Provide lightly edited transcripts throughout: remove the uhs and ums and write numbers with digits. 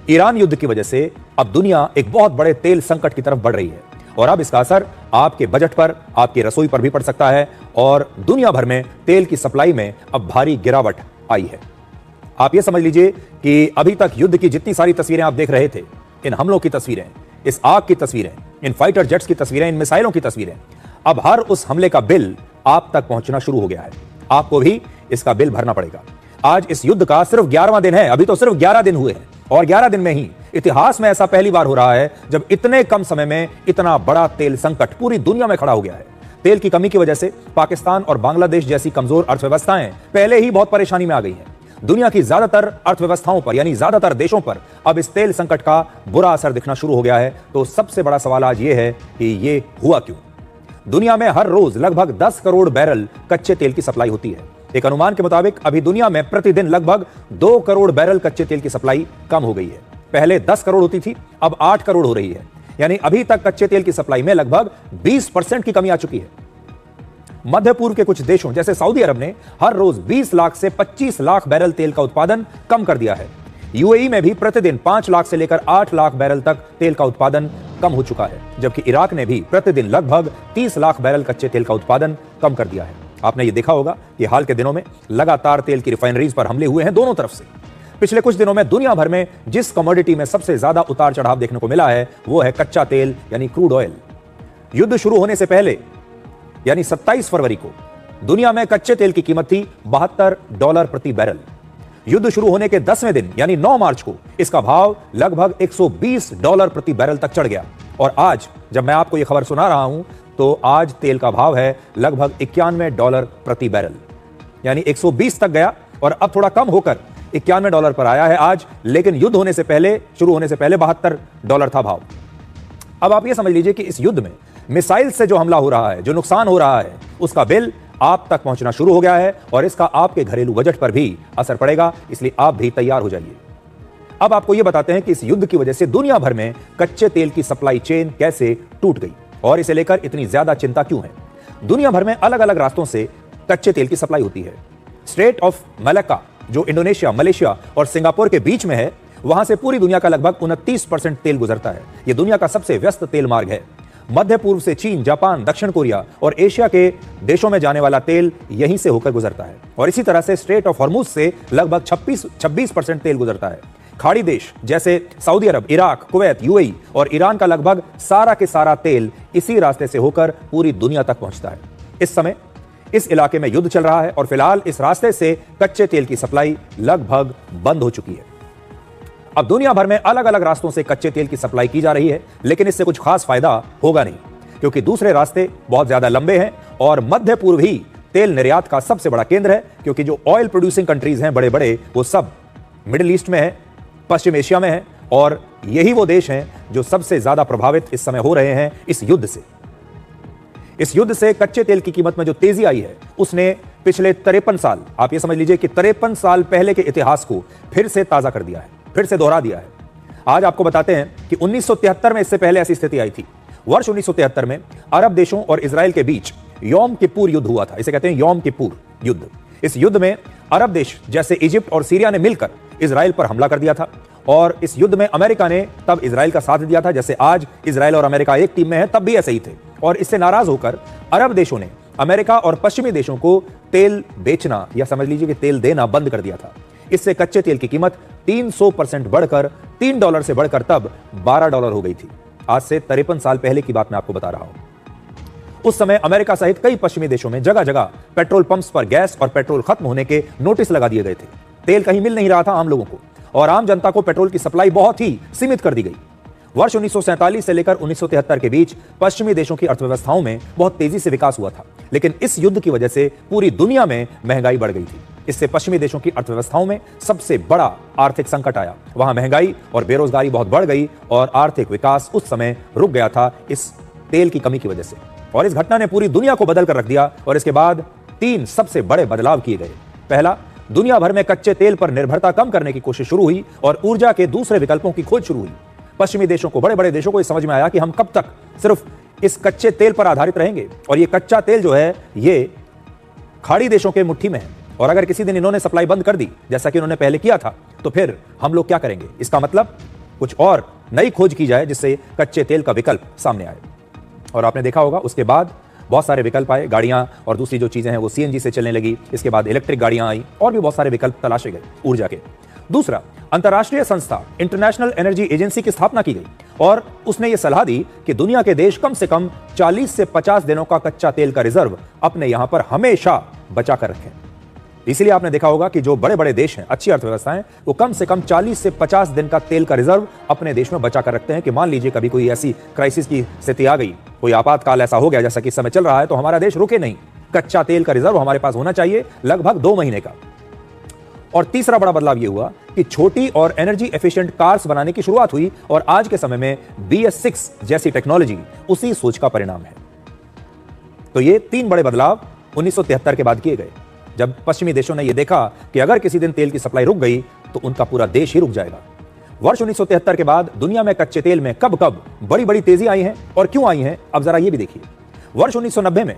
Iran युद्ध की वजह से अब दुनिया एक बहुत बड़े तेल संकट की तरफ बढ़ रही है और अब इसका असर आपके बजट पर, आपकी रसोई पर भी पड़ सकता है और दुनिया भर में तेल की सप्लाई में अब भारी गिरावट आई है। आप यह समझ लीजिए कि अभी तक युद्ध की जितनी सारी तस्वीरें आप देख रहे थे, इन हमलों की तस्वीरें, इस आग की तस्वीरें, इन फाइटर जेट्स की तस्वीरें, इन मिसाइलों की तस्वीरें, अब हर उस हमले का बिल आप तक पहुंचना शुरू हो गया है। आपको भी इसका बिल भरना पड़ेगा। आज इस युद्ध का सिर्फ 11वां दिन है, अभी तो सिर्फ 11 दिन हुए हैं और 11 दिन में ही इतिहास में ऐसा पहली बार हो रहा है जब इतने कम समय में इतना बड़ा तेल संकट पूरी दुनिया में खड़ा हो गया है। तेल की कमी की वजह से पाकिस्तान और बांग्लादेश जैसी कमजोर अर्थव्यवस्थाएं पहले ही बहुत परेशानी में आ गई हैं। दुनिया की ज्यादातर अर्थव्यवस्थाओं पर यानी ज्यादातर देशों पर अब इस तेल संकट का बुरा असर दिखना शुरू हो गया है। तो सबसे बड़ा सवाल आज यह है कि यह हुआ क्यों? दुनिया में हर रोज लगभग 10 करोड़ बैरल कच्चे तेल की सप्लाई होती है। एक अनुमान के मुताबिक अभी दुनिया में प्रतिदिन लगभग 2 करोड़ बैरल कच्चे तेल की सप्लाई कम हो गई है। पहले 10 करोड़ होती थी, अब 8 करोड़ हो रही है। यानी अभी तक कच्चे तेल की सप्लाई में लगभग 20% की कमी आ चुकी है। मध्य पूर्व के कुछ देशों जैसे सऊदी अरब ने हर रोज 20 लाख से 25 लाख बैरल तेल का उत्पादन कम कर दिया है। यूएई में भी प्रतिदिन 5 लाख से लेकर 8 लाख बैरल तक तेल का उत्पादन कम हो चुका है, जबकि इराक ने भी प्रतिदिन लगभग 30 लाख बैरल कच्चे तेल का उत्पादन कम कर दिया है। आपने ये देखा होगा कि हाल के दिनों में लगातार तेल की रिफाइनरीज पर हमले हुए हैं दोनों तरफ से। पिछले कुछ दिनों में दुनिया भर में जिस कमोडिटी में सबसे ज्यादा उतार चढ़ाव देखने को मिला है वो है कच्चा तेल यानी क्रूड ऑयल। युद्ध शुरू होने से पहले यानी 27 फरवरी को दुनिया में कच्चे तेल की कीमत थी $72 प्रति बैरल। युद्ध शुरू होने के 10वें दिन यानी 9 मार्च को इसका भाव लगभग $120 प्रति बैरल तक चढ़ गया और आज जब मैं आपको यह खबर सुना रहा हूं तो आज तेल का भाव है लगभग $91 प्रति बैरल। यानी 120 तक गया और अब थोड़ा कम होकर $91 पर आया है आज, लेकिन युद्ध होने से पहले, शुरू होने से पहले $72 था भाव। अब आप ये समझ लीजिए कि इस युद्ध में मिसाइल से जो हमला हो रहा है, जो नुकसान हो रहा है, उसका बिल आप तक पहुंचना शुरू हो गया है और इसका आपके घरेलू बजट पर भी असर पड़ेगा, इसलिए आप भी तैयार हो जाइए। अब आपको यह बताते हैं कि इस युद्ध की वजह से दुनिया भर में कच्चे तेल की सप्लाई चेन कैसे टूट गई और इसे लेकर इतनी ज्यादा चिंता क्यों है। दुनिया भर में अलग अलग रास्तों से कच्चे तेल की सप्लाई होती है। स्ट्रेट ऑफ मलक्का जो इंडोनेशिया, मलेशिया और सिंगापुर के बीच में है, वहां से पूरी दुनिया का लगभग 29% तेल गुजरता है। यह दुनिया का सबसे व्यस्त तेल मार्ग है। मध्य पूर्व से चीन, जापान, दक्षिण कोरिया और एशिया के देशों में जाने वाला तेल यहीं से होकर गुजरता है और इसी तरह से स्ट्रेट ऑफ हॉर्मुज से लगभग 26% तेल गुजरता है। खाड़ी देश जैसे सऊदी अरब, इराक, कुवैत, यूएई और ईरान का लगभग सारा के सारा तेल इसी रास्ते से होकर पूरी दुनिया तक पहुंचता है। इस समय इस इलाके में युद्ध चल रहा है और फिलहाल इस रास्ते से कच्चे तेल की सप्लाई लगभग बंद हो चुकी है। अब दुनिया भर में अलग अलग रास्तों से कच्चे तेल की सप्लाई की जा रही है, लेकिन इससे कुछ खास फायदा होगा नहीं, क्योंकि दूसरे रास्ते बहुत ज्यादा लंबे हैं और मध्य पूर्व ही तेल निर्यात का सबसे बड़ा केंद्र है, क्योंकि जो ऑयल प्रोड्यूसिंग कंट्रीज हैं बड़े बड़े, वो सब मिडिल ईस्ट में है, पश्चिम एशिया में है और यही वो देश हैं जो सबसे ज्यादा प्रभावित इस समय हो रहे हैं इस युद्ध से। इस युद्ध से कच्चे तेल की कीमत में जो तेजी आई है उसने पिछले 53 साल, आप ये समझ लीजिए कि 53 साल पहले के इतिहास को फिर से ताजा कर दिया है, फिर से दोहरा दिया है। आज आपको बताते हैं कि 1973 में इससे पहले ऐसी स्थिति आई थी। वर्ष 1973 में अरब देशों और इजराइल के बीच योम किप्पुर युद्ध हुआ था। इसे कहते हैं योम किप्पुर युद्ध। इस युद्ध में अरब देश जैसे इजिप्ट और सीरिया ने मिलकर इजराइल पर हमला कर दिया था और इस युद्ध में अमेरिका ने तब इजराइल का साथ दिया था। जैसे आज इजराइल और अमेरिका एक टीम में है, तब भी ऐसे ही थे और इससे नाराज होकर अरब देशों ने अमेरिका और पश्चिमी देशों को तेल बेचना या समझ लीजिए कि तेल देना बंद कर दिया था। इससे कच्चे तेल की कीमत 300% बढ़कर $3 से बढ़कर तब $12 हो गई थी। आज से 53 साल पहले की बात मैं आपको बता रहा हूं। उस समय अमेरिका सहित कई पश्चिमी देशों में जगह जगह पेट्रोल पंप्स पर गैस और पेट्रोल खत्म होने के नोटिस लगा दिए गए थे। तेल कहीं मिल नहीं रहा था आम लोगों को और आम जनता को पेट्रोल की सप्लाई बहुत ही सीमित कर दी गई। वर्ष 1947 से लेकर 1973 के बीच पश्चिमी देशों की अर्थव्यवस्थाओं में बहुत तेजी से विकास हुआ था, लेकिन इस युद्ध की वजह से पूरी दुनिया में महंगाई बढ़ गई थी। इससे पश्चिमी देशों की अर्थव्यवस्थाओं में सबसे बड़ा आर्थिक संकट आया। वहां महंगाई और बेरोजगारी बहुत बढ़ गई और आर्थिक विकास उस समय रुक गया था इस तेल की कमी की वजह से। और इस घटना ने पूरी दुनिया को बदल कर रख दिया और इसके बाद 3 सबसे बड़े बदलाव किए गए। पहला, दुनिया भर में कच्चे तेल पर निर्भरता कम करने की कोशिश शुरू हुई और ऊर्जा के दूसरे विकल्पों की खोज शुरू हुई। पश्चिमी देशों को, बड़े बड़े देशों को ये समझ में आया कि हम कब तक सिर्फ इस कच्चे तेल पर आधारित रहेंगे और ये कच्चा तेल जो है ये खाड़ी देशों के मुट्ठी में है और अगर किसी दिन इन्होंने सप्लाई बंद कर दी, जैसा कि उन्होंने पहले किया था, तो फिर हम लोग क्या करेंगे। इसका मतलब कुछ और नई खोज की जाए जिससे कच्चे तेल का विकल्प सामने आए। और आपने देखा होगा उसके बाद बहुत सारे विकल्प आए, गाड़ियां और दूसरी जो चीजें हैं वो सीएनजी से चलने लगी, इसके बाद इलेक्ट्रिक गाड़ियां आई और भी बहुत सारे विकल्प तलाशे गए ऊर्जा के। दूसरा, अंतर्राष्ट्रीय संस्था इंटरनेशनल एनर्जी एजेंसी की स्थापना की गई और उसने ये सलाह दी कि दुनिया के देश कम से कम 40 से 50 दिनों का कच्चा तेल का रिजर्व अपने यहां पर हमेशा बचा कर रखें। इसीलिए आपने देखा होगा कि जो बड़े बड़े देश हैं, अच्छी अर्थव्यवस्थाएं, वो कम से कम 40 से 50 दिन का तेल का रिजर्व अपने देश में बचा कर रखते हैं कि मान लीजिए कभी कोई ऐसी क्राइसिस की स्थिति आ गई, कोई आपातकाल ऐसा हो गया जैसा कि इस समय चल रहा है, तो हमारा देश रुके नहीं। कच्चा तेल का रिजर्व हमारे पास होना चाहिए लगभग 2 महीने का। और तीसरा बड़ा बदलाव यह हुआ कि छोटी और एनर्जी एफिशिएंट कार्स बनाने की शुरुआत हुई और आज के समय में BS6 जैसी टेक्नोलॉजी उसी सोच का परिणाम है। तो ये 3 बड़े बदलाव 1973 के बाद किए गए, जब पश्चिमी देशों ने यह देखा कि अगर किसी दिन तेल की सप्लाई रुक गई तो उनका पूरा देश ही रुक जाएगा। वर्ष 1973 के बाद दुनिया में कच्चे तेल में कब कब बड़ी बड़ी तेजी आई है और क्यों आई है, अब जरा यह भी देखिए। वर्ष 1990 में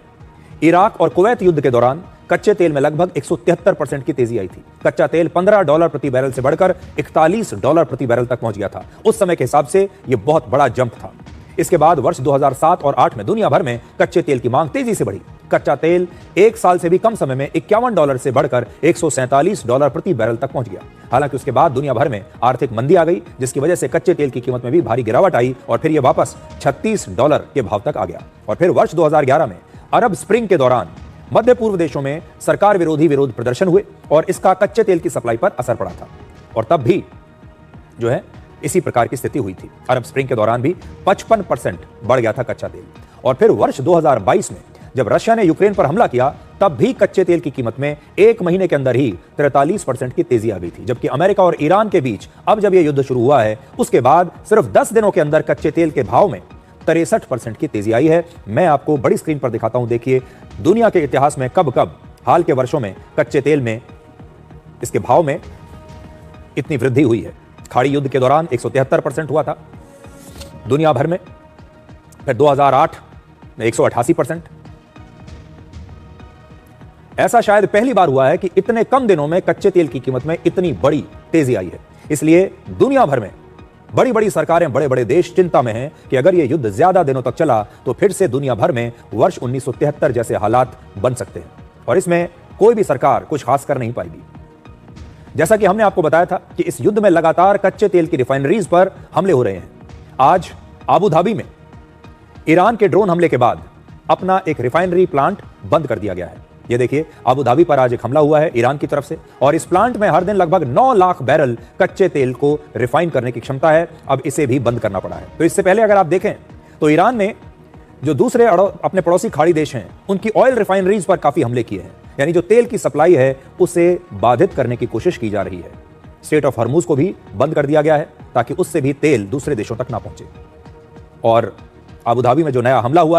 इराक और कुवैत युद्ध के दौरान कच्चे तेल में लगभग 173% की तेजी आई थी। कच्चा तेल $15 प्रति बैरल से बढ़कर $41 प्रति बैरल तक पहुंच गया था। उस समय के हिसाब से यह बहुत बड़ा जंप था। इसके बाद वर्ष 2007 और 8 में दुनिया भर में कच्चे तेल की मांग तेजी से बढ़ी। कच्चा तेल 1 साल से भी कम समय में $51 से बढ़कर $147 प्रति बैरल तक पहुंच गया। हालांकि उसके बाद दुनिया भर में आर्थिक मंदी आ गई, जिसकी वजह से कच्चे तेल की कीमत में भी भारी गिरावट आई और फिर यह वापस $36 के भाव तक आ गया। और फिर वर्ष 2011 में अरब स्प्रिंग के दौरान मध्य पूर्व देशों में सरकार विरोध प्रदर्शन हुए और इसका कच्चे तेल की सप्लाई पर असर पड़ा था। और तब भी जो है इसी प्रकार की स्थिति हुई थी। अरब स्प्रिंग के दौरान भी 55% बढ़ गया था कच्चा तेल। और फिर वर्ष 2022 में जब रशिया ने यूक्रेन पर हमला किया, तब भी कच्चे तेल की कीमत में 1 महीने के अंदर ही 43% की तेजी आ गई थी। जबकि अमेरिका और ईरान के बीच अब जब यह युद्ध शुरू हुआ है, उसके बाद सिर्फ 10 दिनों के अंदर कच्चे तेल के भाव में 63% की तेजी आई है। मैं आपको बड़ी स्क्रीन पर दिखाता हूं, देखिए दुनिया के इतिहास में कब कब हाल के वर्षों में कच्चे तेल में इसके भाव में इतनी वृद्धि हुई है। खाड़ी युद्ध के दौरान 173% हुआ था दुनिया भर में, फिर 2008 में 188%। ऐसा शायद पहली बार हुआ है कि इतने कम दिनों में कच्चे तेल की कीमत में इतनी बड़ी तेजी आई है। इसलिए दुनिया भर में बड़ी बड़ी सरकारें, बड़े बड़े देश चिंता में हैं कि अगर यह युद्ध ज्यादा दिनों तक चला तो फिर से दुनिया भर में वर्ष 1973 जैसे हालात बन सकते हैं और इसमें कोई भी सरकार कुछ खास कर नहीं पाएगी। जैसा कि हमने आपको बताया था कि इस युद्ध में लगातार कच्चे तेल की रिफाइनरीज पर हमले हो रहे हैं। आज अबू धाबी में ईरान के ड्रोन हमले के बाद अपना एक रिफाइनरी प्लांट बंद कर दिया गया है। ये देखिए, अबू धाबी पर आज एक हमला हुआ है ईरान की तरफ से और इस प्लांट में हर दिन लगभग 9 लाख बैरल कच्चे तेल को रिफाइन करने की क्षमता है। अब इसे भी बंद करना पड़ा है। तो इससे पहले अगर आप देखें तो ईरान ने जो दूसरे अपने पड़ोसी खाड़ी देश हैं, उनकी ऑयल रिफाइनरीज पर काफी हमले किए हैं। यानी जो तेल की सप्लाई है उसे बाधित करने की कोशिश की जा रही है। स्ट्रेट ऑफ हॉर्मुज को भी बंद कर दिया गया है ताकि उससे भी तेल दूसरे देशों तक ना पहुंचे। और अबू धाबी में जो नया हमला हुआ है